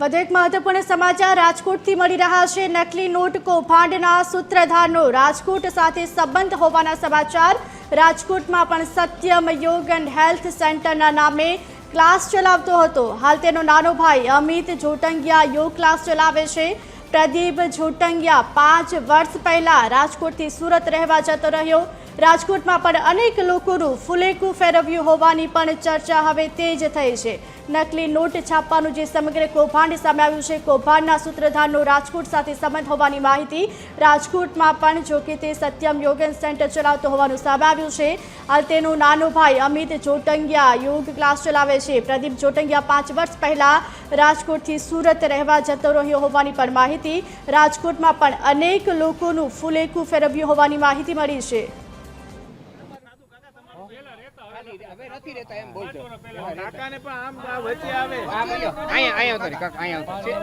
વધુ એક મહત્વપૂર્ણ સમાચાર રાજકોટથી મળી રહ્યા છે। નકલી નોટ કૌભાંડના સૂત્રધારનો રાજકોટ સાથે સંબંધ હોવાના સમાચાર। રાજકોટમાં પણ સત્યમ યોગ એન્ડ હેલ્થ સેન્ટરના નામે ક્લાસ ચલાવતો હતો। હાલ તેનો નાનો ભાઈ અમિત જોટંગિયા યોગ ક્લાસ ચલાવે છે। પ્રદીપ જોટંગિયા 5 વર્ષ પહેલા રાજકોટથી સુરત રહેવા જતો રહ્યો। રાજકોટમાં પણ અનેક લોકોનું ફુલેકું ફેરવ્યું હોવાની પણ ચર્ચા હવે તેજ થઈ છે। નકલી નોટ છાપવાનું જે સમગ્ર કૌભાંડ સામે આવ્યું છે, કૌભાંડના સૂત્રધારનો રાજકોટ સાથે સંબંધ હોવાની માહિતી રાજકોટમાં પણ જો કે તે સત્યમ યોગ સેન્ટર ચલાવતો હોવાનું સામે આવ્યું છે। હાલ તેનો નાનો ભાઈ અમિત જોટંગિયા યોગ ક્લાસ ચલાવે છે। પ્રદીપ જોટંગિયા 5 વર્ષ પહેલા રાજકોટથી સુરત રહેવા જતો રહ્યો હોવાની પણ માહિતી। રાજકોટમાં પણ અનેક લોકોનું ફુલેકું ફેરવ્યું હોવાની માહિતી મળી છે। હવે નથી રહેતા એમ બોલજો કાકાને પણ આમ વચ્ચે આવે અહીંયા ઉતારી કાકા અહીંયા ઉતારી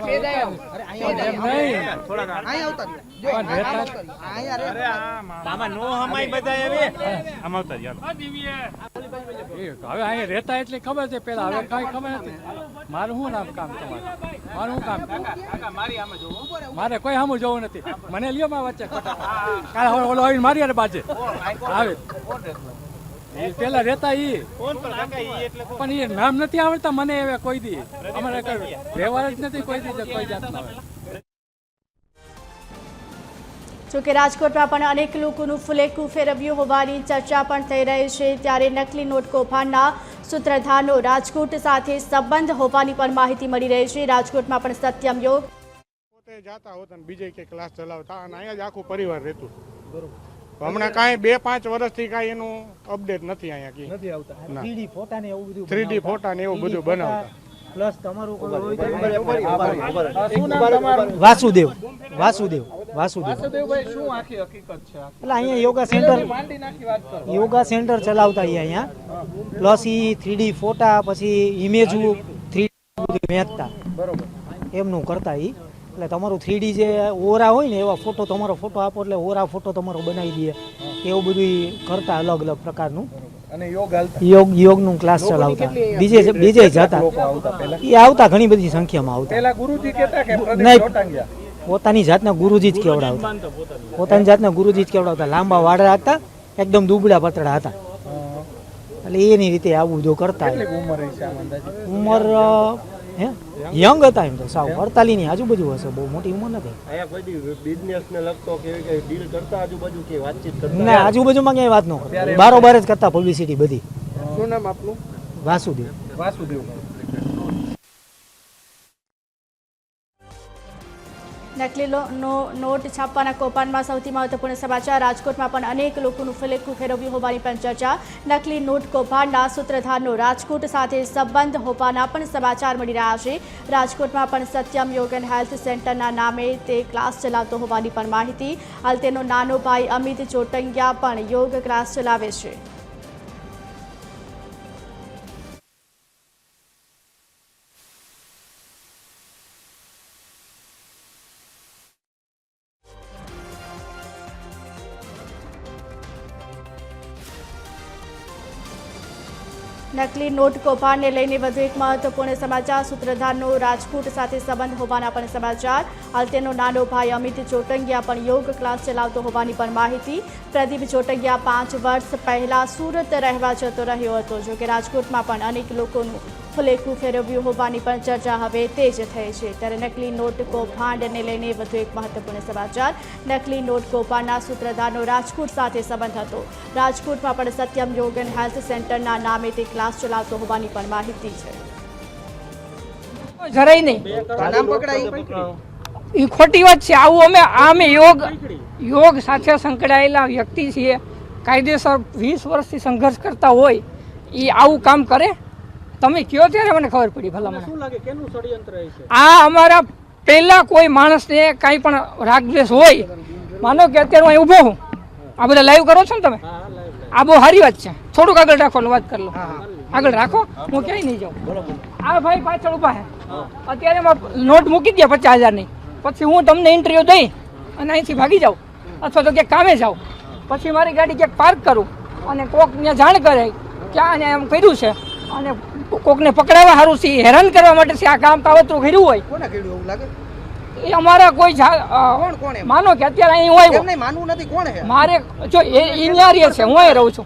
અરે અહીંયા થોડા અહીંયા ઉતારી જો અહીંયા અરે મામા નો હમાઈ બધા આવે આમ ઉતારી હાલો દિવ્ય હવે અહીંયા રહેતા એટલે ખબર છે, પેલા હવે કઈ ખબર નથી। મારું શું નામ કામ તમારું? મારું શું કામ? કાકા મારી આમ જોવો, મારે કોઈ સામું જોવું નથી। મને લ્યો માં વચ્ચે કાલે ઓલો આવીને મારી અને બાજે આવે પેલા રહેતા ઈ પણ એ નામ નથી આવડતા મને હવે કોઈ દી અમારે વ્યવહાર જ નથી કોઈ દી કોઈ જાતનો। જોકે રાજકોટમાં પણ અનેક લોકોનું ફુલેકું ફેરવ્યું હોવાની ચર્ચા પણ થઈ રહી છે। ત્યારે નકલી નોટ કૌભાંડના સૂત્રધારનો રાજકોટ સાથે સંબંધ હોવાની પણ માહિતી મળી રહી છે। રાજકોટમાં પણ સત્યમ યોગ પોતે જાતા હોતા ને બીજે કે ક્લાસ ચલાવતા અને અહીંયા જ આખું પરિવાર રહેતું। બરોબર, હમણાં કાંઈ 2-5 વર્ષથી કાંઈ એનું અપડેટ નથી અહીંયા નથી આવતા। 3D ફોટા ને એવું બધું 3D ફોટા ને એવું બધું બનાવતા। પ્લસ તમારું વાસુદેવ વાસુદેવભાઈ શું આખી હકીકત છે? એટલે અહીંયા યોગા સેન્ટર ચલાવતા અહીંયા પ્લસ ઈ 3D ફોટા પછી ઇમેજ 3D મેચતા બરોબર એમનું કરતા ઈ। એટલે તમારું 3D જે ઓરા હોય ને એવા ફોટો તમારો ફોટો આપો એટલે ઓરા ફોટો તમારો બનાવી દે એવું બધું કરતા અલગ અલગ પ્રકારનું। અને યોગનું ક્લાસ ચલાવતા। બીજે જતા એ આવતા ઘણી બધી સંખ્યામાં આવતા। પેલા ગુરુજી કહેતા કે નહીં, પોતાની જાતના ગુરુજી જ કેવડાવતા। પોતાની જાતના ગુરુજી જ કેવડાવતા। લાંબા વાળા હતા, એકદમ દુબળા પતળા હતા। એટલે એની રીતે આવું બધું કરતા। ઉંમર યંગ હતા એમ તો સાવ 48 ની આજુબાજુ હશે, બહુ મોટી ઉંમર નથી। અહીંયા કોઈ બિઝનેસ ને લગતો કે ડીલ કરતા આજુબાજુ કે વાતચીત કરતા? ના, આજુબાજુમાં ક્યાંય વાત ન કરતા, બારોબાર જ કરતા પબ્લિસિટી બધી। શું નામ આપનું? વાસુદેવ। નકલી નોટ છાપવાના કૌભાંડમાં સૌથી મહત્વપૂર્ણ સમાચાર। રાજકોટમાં પણ અનેક લોકોનું ફુલેકું ફેરવ્યું હોવાની પણ ચર્ચા। નકલી નોટ કૌભાંડના સૂત્રધારનો રાજકોટ સાથે સંબંધ હોવાના પણ સમાચાર મળી રહ્યા છે। રાજકોટમાં પણ સત્યમ યોગ એન્ડ હેલ્થ સેન્ટરના નામે તે ક્લાસ ચલાવતો હોવાની પણ માહિતી। હાલ તેનો નાનો ભાઈ અમિત જોટંગિયા પણ યોગ ક્લાસ ચલાવે છે। નકલી નોટ કૌભાંડને લઈને વધુ એક મહત્વપૂર્ણ સમાચાર। સૂત્રધારનો રાજકોટ સાથે સંબંધ હોવાના પણ સમાચાર। હાલ તેનો નાનો ભાઈ અમિત જોટંગિયા પણ યોગ ક્લાસ ચલાવતો હોવાની પણ માહિતી। પ્રદીપ જોટંગિયા 5 વર્ષ પહેલા સુરત રહેવા જતો રહ્યો હતો। જોકે રાજકોટમાં પણ અનેક લોકોનું ફુલેકું ફેરવ્યું હોવાની પણ ચર્ચા હવે તેજ થઈ છે। ત્યારે નકલી નોટ કૌભાંડને લઈને વધુ એક મહત્વપૂર્ણ સમાચાર। નકલી નોટ કૌભાંડના સૂત્રધારનો રાજકોટ સાથે સંબંધ હતો। રાજકોટમાં પણ સત્યમ યોગ એન્ડ હેલ્થ સેન્ટરના નામે તે ક્લાસ ચલાવતો હોવાની પણ માહિતી છે। જરાય નહીં, એ ખોટી વાત છે। આવું અમે યોગ સાથે સંકળાયેલા વ્યક્તિ છીએ, કાયદેસર 20 વર્ષથી સંઘર્ષ કરતા હોય એ આવું કામ કરે? તમે કયો ત્યારે મને ખબર પડી। ભલા મને શું લાગે કેનું ષડયંત્ર છે આ? અમારા પહેલા કોઈ માણસને કાંઈ પણ રાગદ્વેષ હોય, માનો કે અત્યારે હું ઊભો હું, આ બધા લાઈવ કરો છો ને તમે, આ બહુ સારી વાત છે। થોડુંક આગળ રાખવાનું વાત કરી લો, આગળ રાખો, હું ક્યાંય નહીં જાઉં। આ ભાઈ પાછળ ઊભા છે, અત્યારે નોટ મૂકી દે 50,000 ની, પછી હું તમને ઇન્ટરવ્યુ દઈ અને અહીંથી ભાગી જાઉં અથવા તો ક્યાંક કામે જાઉં, પછી મારી ગાડી ક્યાંક પાર્ક કરું અને કોક ત્યાં જાણ કરે કે આને એમ કર્યું છે અને કોકને પકડાવવા સારું છે, હેરાન કરવા માટે છે આ કામ કાવતરું કર્યું હોય કોને કર્યું એવું લાગે? એ અમારા કોઈ કોણ એમ? માનો કે અત્યારે અહીં હોય એમ નહીં, માનવું નથી. કોણ હે? મારે જો એની હારે છે, હું અહીં રહું છું,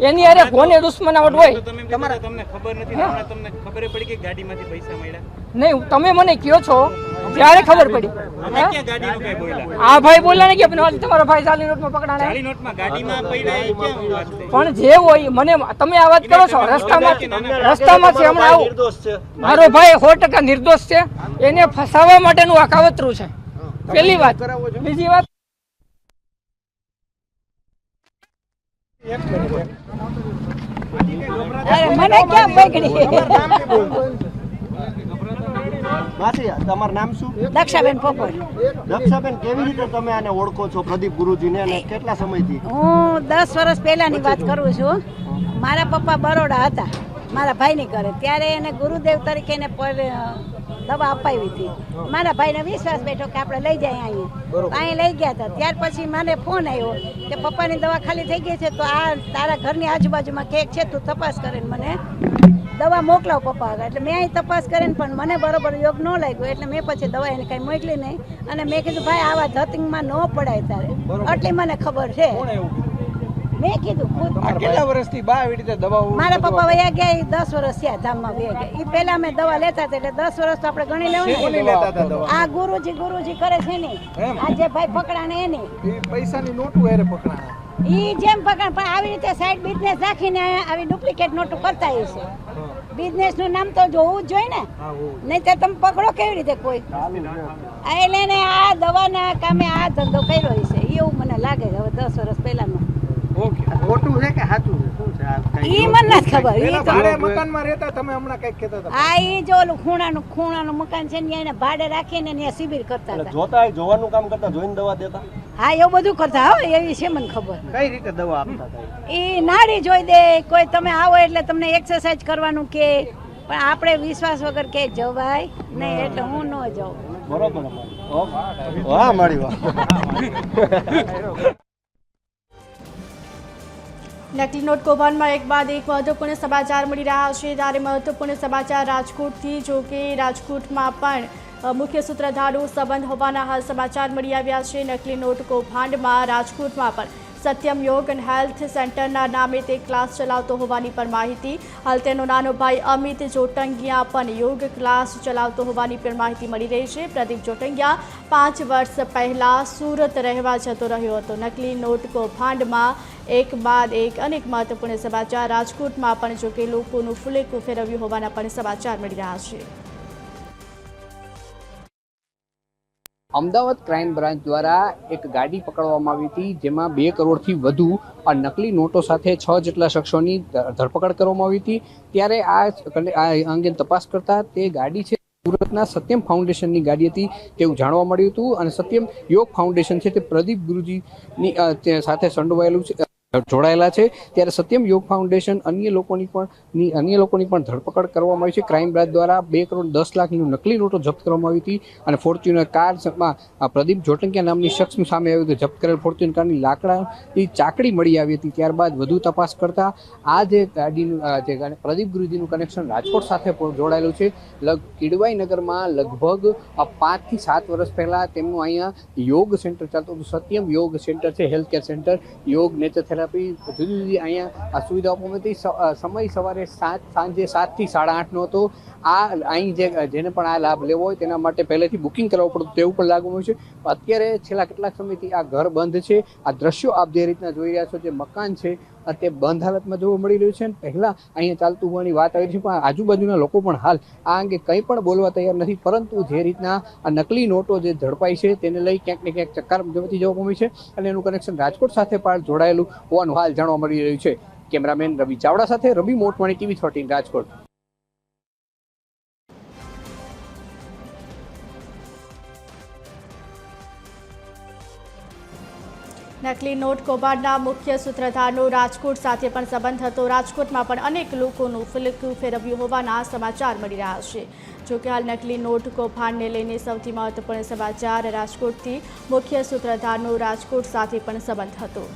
એની હારે કોને દુશ્મનાવટ હોય તમારા તમને ખબર નથી ને હમણાં તમને ખબર પડી કે ગાડીમાંથી પૈસા મળ્યા? નહીં, તમે મને કહો છો ત્યારે ખબર પડી. અમે ક્યાં ગાડીનું કઈ બોલ્યા? આ ભાઈ બોલ્યા ને કે તમારો ભાઈ ચાલી નોટમાં પકડાણા, ચાલી નોટમાં ગાડીમાં પડ્યા એ ક્યાં વાત છે? પણ જે હોય મને તમે આ વાત કરો છો રસ્તામાંથી હમણાં આવું નિર્દોષ છે. મારો ભાઈ 100% નિર્દોષ છે, એને ફસાવવા માટેનું આ કાવતરું છે. પહેલી વાત. બીજી વાત, મને ક્યાં પકડી? માસી તમારું નામ શું? દક્ષાબેન પોપટ. દક્ષાબેન, કેવી રીતે તમે આને ઓળખો છો પ્રદીપ ગુરુજીને અને કેટલા સમયથી? હું 10 વર્ષ પહેલાની વાત કરું છું. મારા પપ્પા બરોડા હતા, મારા ભાઈની ઘરે, ત્યારે એને ગુરુદેવ તરીકે એને દવા અપાવી હતી. મારા ભાઈને વિશ્વાસ બેઠો કે આપણે લઈ જાય અહીં લઈ ગયા હતા. ત્યાર પછી મને ફોન આવ્યો કે પપ્પાની દવા ખાલી થઈ ગઈ છે, તો આ તારા ઘરની આજુબાજુમાં કેક છે, તું તપાસ કરીને મને દવા મોકલાવ પપ્પા આગળ. એટલે મેં અહીં તપાસ કરીને પણ મને બરોબર યોગ ન લાગ્યો, એટલે મેં પછી દવા એને કઈ મોકલી નહીં. અને મેં કીધું ભાઈ આવા ધતિંગમાં ન પડાય તારે, આટલી મને ખબર છે. મેં કીધું કેટલા વર્ષથી બા આવી રીતે દવાઓ? મારા પપ્પા વયા ગયા, એ 10 વર્ષ થયા ધામમાં વયા ગયા. એ પહેલા અમે દવા લેતા હતા, એટલે 10 વર્ષ તો આપણે ગણી લેવાનું. લેતા હતા દવા? આ ગુરુજી કરે છે ને, આ જે ભાઈ પકડાને એની પૈસાની નોટું હેરે પકડાણા. ઈ જેમ પકડ પણ આવી રીતે સાઈડ બિઝનેસ રાખીને આવી ડુપ્લિકેટ નોટો કરતા હોય છે. બિઝનેસ નું નામ તો જોવું જ જોઈએ ને, નહીં તો તમે પકડો કેવી રીતે કોઈ? એટલે ને આ દવાના કામે આ ધંધો કર્યો છે એવું મને લાગે હવે 10 વર્ષ પહેલાનો. ખોટું છે કે સાચું છે? શું છે આ? ઈ મને નથી ખબર. ઈ તો ભાડે મકાનમાં રહેતા, તમે હમણાં કઈક કહેતા હતા. આ ઈ જો ઓલું ખૂણાનું મકાન છે ને, એને ભાડે રાખીને ત્યાં શિબિર કરતા હતા. જોતા જોવાનું કામ કરતા, જોઈને દવા દેતા? હા, એવું બધું કરતા હો, એવી છે મને ખબર. કઈ રીતે દવા આપતા હતા? ઈ નાડી જોઈ દે, કોઈ તમે આવો એટલે તમને એક્સરસાઇઝ કરવાનું કે, પણ આપણે વિશ્વાસ વગર કે જવાય નહીં, એટલે હું ન જાઉં. બરોબર. વાહ મારી વાહ. નકલી નોટ કૌભાંડમાં એક બાદ એક મહત્વપૂર્ણ સમાચાર મળી રહ્યા છે. ત્યારે મહત્વપૂર્ણ સમાચાર રાજકોટથી. જો કે રાજકોટમાં પણ મુખ્ય સૂત્રધારનો સંબંધ હોવાના હાલ સમાચાર મળી આવ્યા છે. નકલી નોટ કૌભાંડમાં રાજકોટમાં પણ સત્યમ યોગ એન્ડ હેલ્થ સેન્ટરના નામે તે ક્લાસ ચલાવતો હોવાની પણ માહિતી. હાલ તેનો નાનો ભાઈ અમિત જોટંગિયા પણ યોગ ક્લાસ ચલાવતો હોવાની પણ માહિતી મળી રહી છે. પ્રદીપ જોટંગિયા 5 વર્ષ પહેલાં સુરત રહેવા જતો રહ્યો હતો. નકલી નોટ કૌભાંડમાં એક બાદ એક અનેક મહત્વપૂર્ણ સમાચાર. રાજકોટમાં પણ જો કે લોકોનું ફુલેકું ફેરવ્યું હોવાના પણ સમાચાર મળી રહ્યા છે. અમદાવાદ ક્રાઇમ બ્રાન્ચ દ્વારા એક ગાડી પકડવામાં આવી હતી, જેમાં 2 કરોડથી વધુ આ નકલી નોટો સાથે 6 જેટલા શખ્સોની ધરપકડ કરવામાં આવી હતી. ત્યારે આ અંગે તપાસ કરતા તે ગાડી છે સુરતના સત્યમ ફાઉન્ડેશનની ગાડી હતી તેવું જાણવા મળ્યું હતું. અને સત્યમ યોગ ફાઉન્ડેશન છે તે પ્રદીપ ગુરુજીની સાથે સંડોવાયેલું છે, જોડાયેલા છે. ત્યારે સત્યમ યોગ ફાઉન્ડેશન અન્ય લોકોની પણ ધરપકડ કરવામાં આવી છે. ક્રાઇમ બ્રાન્ચ દ્વારા 2 કરોડ 10 લાખની નકલી નોટો જપ્ત કરવામાં આવી હતી. અને ફોર્ચ્યુનર કારમાં પ્રદીપ જોટંકિયા નામની શખ્સ સામે આવ્યું હતું. જપ્ત કરેલ ફોર્ચ્યુનર કારની લાકડાની ચાકડી મળી આવી હતી. ત્યારબાદ વધુ તપાસ કરતા આ જે ગાડીનું જે પ્રદીપ ગુરુજીનું કનેક્શન રાજકોટ સાથે જોડાયેલું છે. કિડવાઈ નગરમાં લગભગ 5 થી 7 વર્ષ પહેલા તેમનું અહીંયા યોગ સેન્ટર ચાલતું હતું. સત્યમ યોગ સેન્ટર છે, હેલ્થ કેર સેન્ટર, યોગ નેચર જુદી જુદી અહીંયા આ સુવિધાઓ આપવામાં હતી. સમય સવારે 7 સાંજે 7 થી 8:30 હતો. આ અહીં જેને પણ આ લાભ લેવો હોય તેના માટે પહેલેથી બુકિંગ કરાવવું પડતું, તેવું પણ લાગુ હોય છે. અત્યારે છેલ્લા કેટલાક સમયથી આ ઘર બંધ છે. આ દ્રશ્યો આપ જે રીતના જોઈ રહ્યા છો, જે મકાન છે તે બંધ હાલતમાં જોવા મળી રહ્યું છે. પહેલા અહીંયા ચાલતું હોવાની વાત આવી છે, પણ આજુબાજુના લોકો પણ હાલ આ અંગે કંઈ પણ બોલવા તૈયાર નથી. પરંતુ જે રીતના આ નકલી નોટો જે ઝડપાઈ છે તેને લઈ ક્યાંક ને ક્યાંક ચક્કાર જતી જોવા મળી છે. અને એનું કનેક્શન રાજકોટ સાથે પણ જોડાયેલું હોવાનું હાલ જાણવા મળી રહ્યું છે. કેમેરામેન રવિ ચાવડા સાથે રવિ મોટવાણી, TV 13 રાજકોટ. નકલી નોટ કૌભાંડના મુખ્ય સૂત્રધારનો રાજકોટ સાથે પણ સંબંધ હતો. રાજકોટમાં પણ અનેક લોકોનું ફુલેકું ફેરવ્યું હોવાના સમાચાર મળી રહ્યા છે. જોકે હાલ નકલી નોટ કૌભાંડને લઈને સૌથી મહત્વપૂર્ણ સમાચાર રાજકોટથી. મુખ્ય સૂત્રધારનો રાજકોટ સાથે પણ સંબંધ હતો.